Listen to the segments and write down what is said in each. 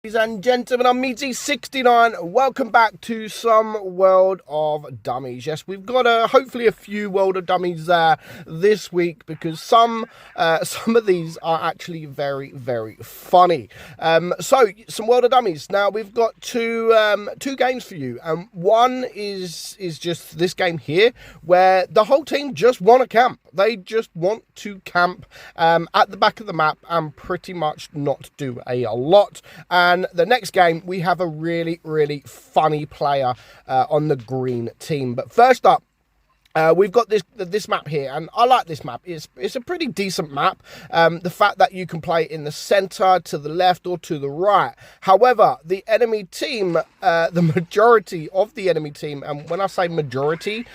Ladies and gentlemen, I'm meadsy69. Welcome back to some World of Dummies. Yes, we've got hopefully a few World of Dummies this week because some of these are actually very, very funny. So some World of Dummies. Now we've got two games for you, and one is just this game here where the whole team just want to camp. They just want to camp at the back of the map and pretty much not do a lot. And the next game, we have a really, really funny player on the green team. But first up, we've got this map here, and I like this map. It's a pretty decent map. The fact that you can play in the center, to the left, or to the right. However, the enemy team, the majority of the enemy team, and when I say majority,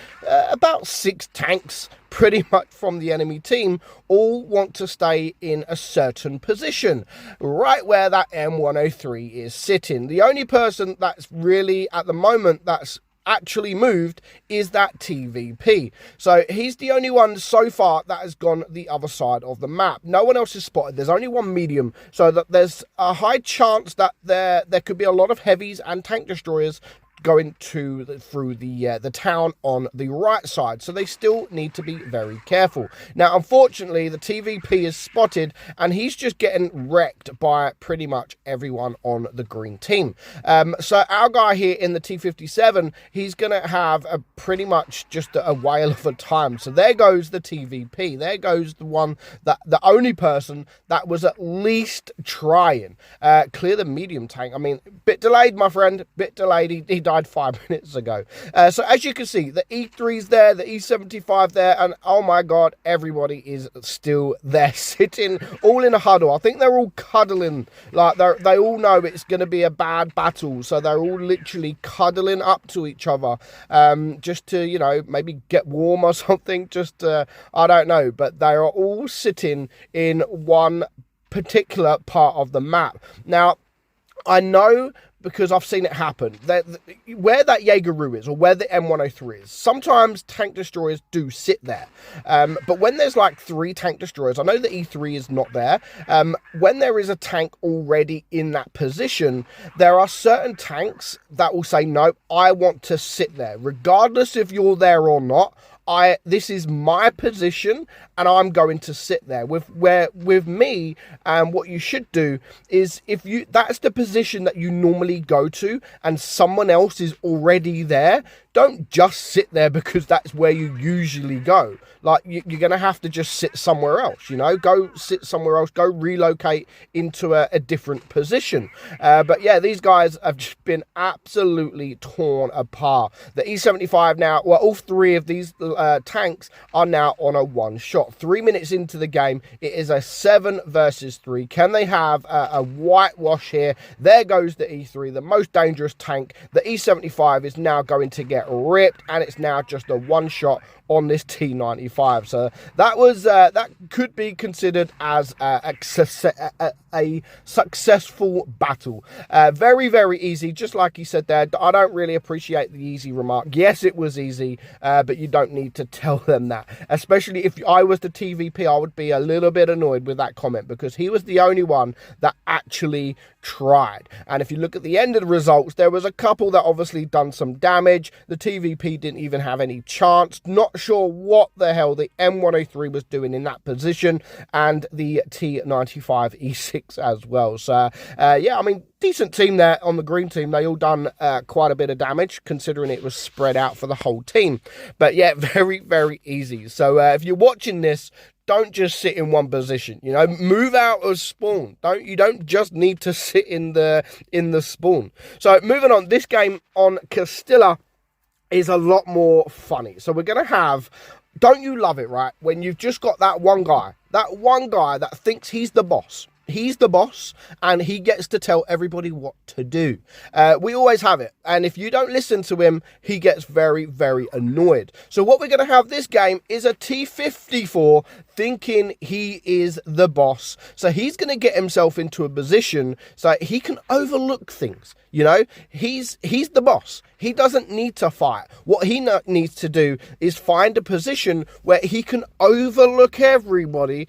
about 6 tanks pretty much from the enemy team, all want to stay in a certain position, right where that M103 is sitting. The only person that's really, at the moment, that's actually moved is that TVP. So he's the only one so far that has gone the other side of the map. No one else is spotted. There's only one medium, so that there's a high chance that there could be a lot of heavies and tank destroyers going through the town on the right side, so they still need to be very careful. Now, unfortunately, the TVP is spotted, and he's just getting wrecked by pretty much everyone on the green team. So our guy here in the T57, he's gonna have a pretty much just a whale of a time. So there goes the TVP. There goes the only person that was at least trying clear the medium tank. I mean, bit delayed, my friend, bit delayed. He died 5 minutes ago. So as you can see, the E3's there, the E75 there, and oh my god, everybody is still there, sitting all in a huddle. I think they're all cuddling, like they all know it's going to be a bad battle, so they're all literally cuddling up to each other, just to, you know, maybe get warm or something, just I don't know, but they are all sitting in one particular part of the map. Now, I know, because I've seen it happen, that where that Jaeger is, or where the M103 is, sometimes tank destroyers do sit there. But when there's like 3 tank destroyers, I know the E3 is not there. When there is a tank already in that position, there are certain tanks that will say, no, I want to sit there. Regardless if you're there or not, this is my position, and I'm going to sit there. With me, what you should do is, that's the position that you normally go to, and someone else is already there, don't just sit there because that's where you usually go. Like, you're going to have to just sit somewhere else, you know, go sit somewhere else, go relocate into a different position. But yeah, these guys have just been absolutely torn apart. The E75 now, well, all 3 of these tanks are now on a one shot. 3 minutes into the game, it is a 7 versus 3. Can they have a whitewash here? There goes the E3, the most dangerous tank. The E75 is now going to get ripped, and it's now just a one shot on this T95. So that was that could be considered as a successful battle. Very, very easy, just like he said there. I don't really appreciate the easy remark. Yes, it was easy, but you don't need to tell them that. Especially if I was the TVP, I would be a little bit annoyed with that comment, because he was the only one that actually tried. And if you look at the end of the results, there was a couple that obviously done some damage. The TVP didn't even have any chance. Not sure what the hell the M103 was doing in that position, and the T95 E6 as well. So yeah, I mean, decent team there on the green team. They all done quite a bit of damage, considering it was spread out for the whole team. But yeah, very, very easy. So if you're watching this, don't just sit in one position, you know, move out of spawn. You don't just need to sit in the spawn. So moving on, this game on Castilla is a lot more funny. So we're going to have, don't you love it, right? When you've just got that one guy that thinks he's the boss. He's the boss, and he gets to tell everybody what to do. We always have it, and if you don't listen to him, he gets very, very annoyed. So what we're going to have this game is a T54 thinking he is the boss. So he's going to get himself into a position so he can overlook things. You know, he's the boss. He doesn't need to fight. What he needs to do is find a position where he can overlook everybody,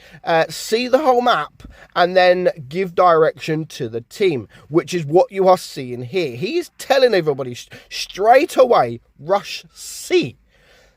see the whole map, and then then give direction to the team, which is what you are seeing here. He is telling everybody straight away, rush C.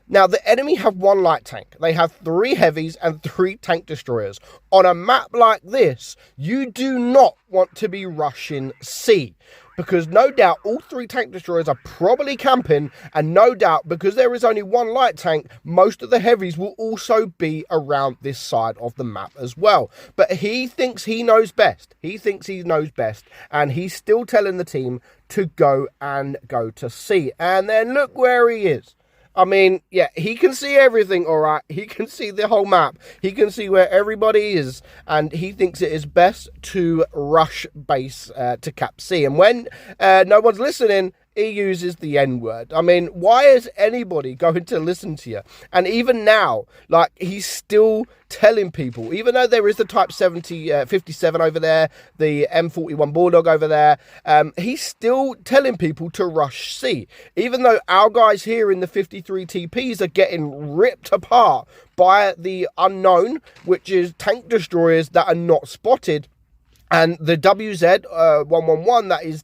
Now, the enemy have 1 light tank. They have 3 heavies and 3 tank destroyers. On a map like this, you do not want to be rushing C, because no doubt all 3 tank destroyers are probably camping, and no doubt because there is only 1 light tank, most of the heavies will also be around this side of the map as well. But he thinks he knows best. He thinks he knows best, and he's still telling the team to go to C. And then look where he is. I mean, yeah, he can see everything, all right. He can see the whole map. He can see where everybody is, and he thinks it is best to rush base to cap C. And when no one's listening, he uses the N-word. I mean, why is anybody going to listen to you? And even now, like, he's still telling people, even though there is the Type 57 over there, the M41 Bulldog over there, he's still telling people to rush C. Even though our guys here in the 53 TPs are getting ripped apart by the unknown, which is tank destroyers that are not spotted. And the WZ-111 that is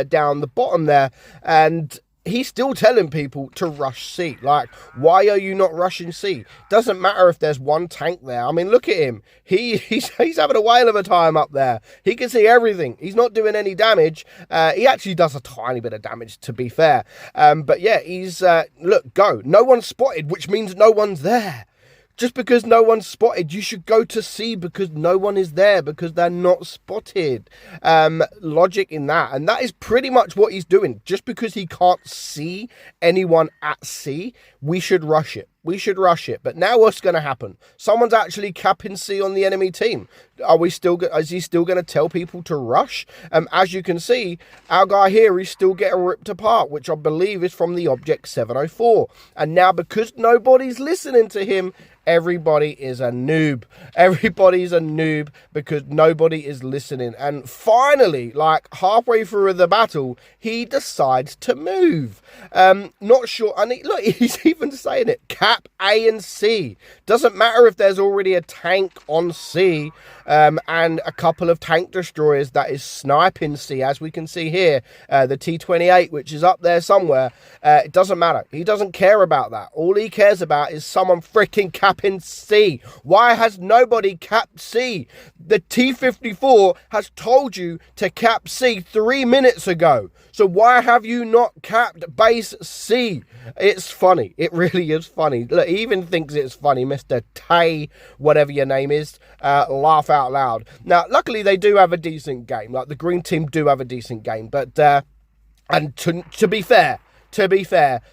down the bottom there, and he's still telling people to rush C. Like, why are you not rushing C? Doesn't matter if there's 1 tank there. I mean, look at him. He's having a whale of a time up there. He can see everything. He's not doing any damage. He actually does a tiny bit of damage, to be fair. But yeah, he's, look, go. No one's spotted, which means no one's there. Just because no one's spotted, you should go to C because no one is there, because they're not spotted. Logic in that. And that is pretty much what he's doing. Just because he can't see anyone at C, we should rush it. We should rush it. But now what's going to happen? Someone's actually capping C on the enemy team. Is he still going to tell people to rush? As you can see, our guy here is still getting ripped apart, which I believe is from the Object 704. And now because nobody's listening to him, everybody is a noob. Everybody's a noob because nobody is listening. And finally, like halfway through the battle, he decides to move. Not sure. And look, he's even saying it. Cap A and C. Doesn't matter if there's already a tank on C and a couple of tank destroyers that is sniping C, as we can see here. The T-28, which is up there somewhere. It doesn't matter. He doesn't care about that. All he cares about is someone freaking capping C. Why has nobody capped C? The T-54 has told you to cap C 3 minutes ago. So why have you not capped base C? It's funny. It really is funny. Look, he even thinks it's funny, Mr. Tay, whatever your name is. Laugh out loud. Now, luckily, they do have a decent game. Like, the green team do have a decent game. But, and to be fair,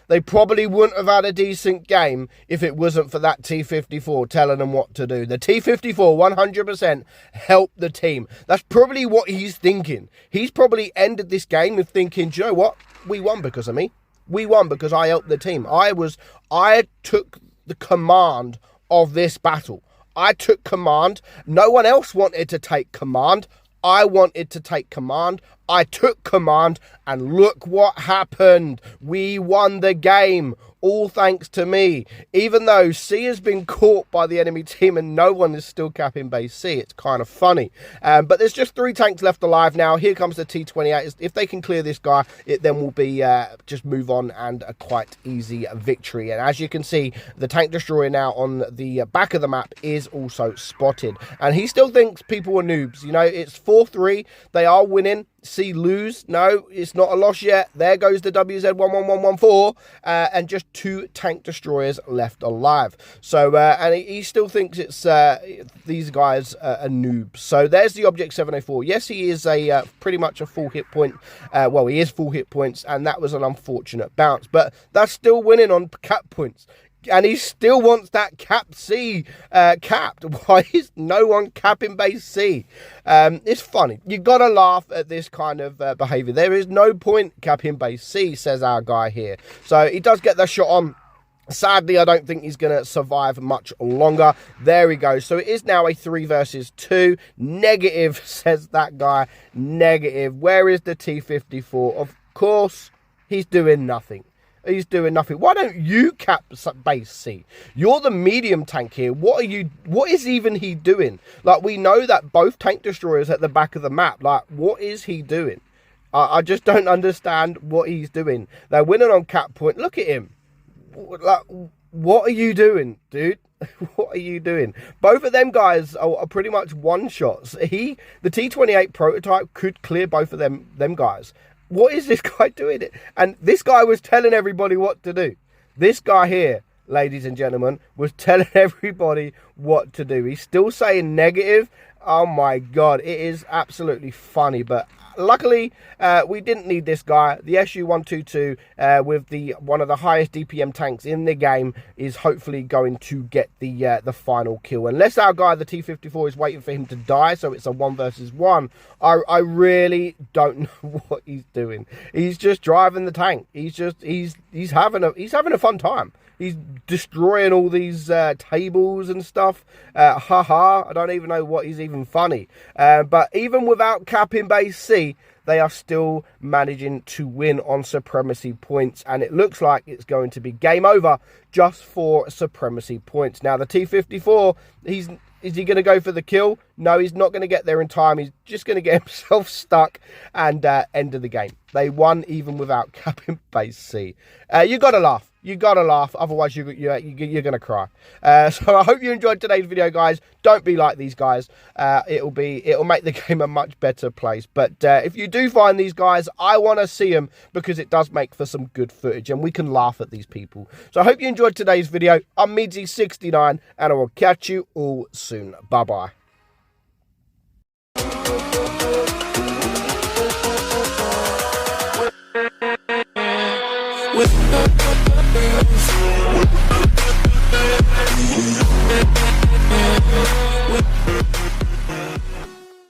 they probably wouldn't have had a decent game if it wasn't for that T-54 telling them what to do. The T-54 100% helped the team. That's probably what he's thinking. He's probably ended this game with thinking, do you know what? We won because of me. We won because I helped the team. I took the command of this battle. I took command. No one else wanted to take command. I wanted to take command. I took command, and look what happened. We won the game, all thanks to me. Even though C has been caught by the enemy team and no one is still capping base C, it's kind of funny. But there's just 3 tanks left alive now. Here comes the T-28. If they can clear this guy, it then will be just move on and a quite easy victory. And as you can see, the tank destroyer now on the back of the map is also spotted. And he still thinks people are noobs. You know, it's 4-3. They are winning. C lose. No, it's not a loss yet. There goes the WZ-11114 and just 2 tank destroyers left alive. So and he still thinks it's these guys are noobs. So there's the Object 704. Yes, he is a pretty much a full hit point. Well, he is full hit points, and that was an unfortunate bounce, but that's still winning on cap points. And he still wants that cap C capped. Why is no one capping base C? It's funny. You got to laugh at this kind of behavior. There is no point capping base C, says our guy here. So he does get the shot on. Sadly, I don't think he's going to survive much longer. There we go. So it is now a 3 versus 2. Negative, says that guy. Negative. Where is the T-54? Of course, he's doing nothing. He's doing nothing. Why don't you cap base C? You're the medium tank here. What is even he doing? Like, we know that both tank destroyers at the back of the map. Like, what is he doing? I just don't understand what he's doing. They're winning on cap point. Look at him. Like, what are you doing, dude? What are you doing? Both of them guys are pretty much one-shots. The T28 prototype could clear both of them guys. What is this guy doing? And this guy was telling everybody what to do. This guy here, ladies and gentlemen, was telling everybody what to do. He's still saying negative. Oh my God, it is absolutely funny. But luckily, we didn't need this guy. The SU-122 with one of the highest DPM tanks in the game is hopefully going to get the final kill. Unless our guy, the T-54, is waiting for him to die, so it's a 1 versus 1. I really don't know what he's doing. He's just driving the tank. He's having a fun time. He's destroying all these tables and stuff. I don't even know what is even funny. But even without capping base C, they are still managing to win on supremacy points. And it looks like it's going to be game over just for supremacy points. Now, the T-54, is he going to go for the kill? No, he's not going to get there in time. He's just going to get himself stuck and end of the game. They won even without capping base C. You got to laugh. You got to laugh. Otherwise, you're going to cry. So I hope you enjoyed today's video, guys. Don't be like these guys. It'll make the game a much better place. But if you do find these guys, I want to see them because it does make for some good footage and we can laugh at these people. So I hope you enjoyed today's video. I'm meadsy69 and I will catch you all soon. Bye-bye. With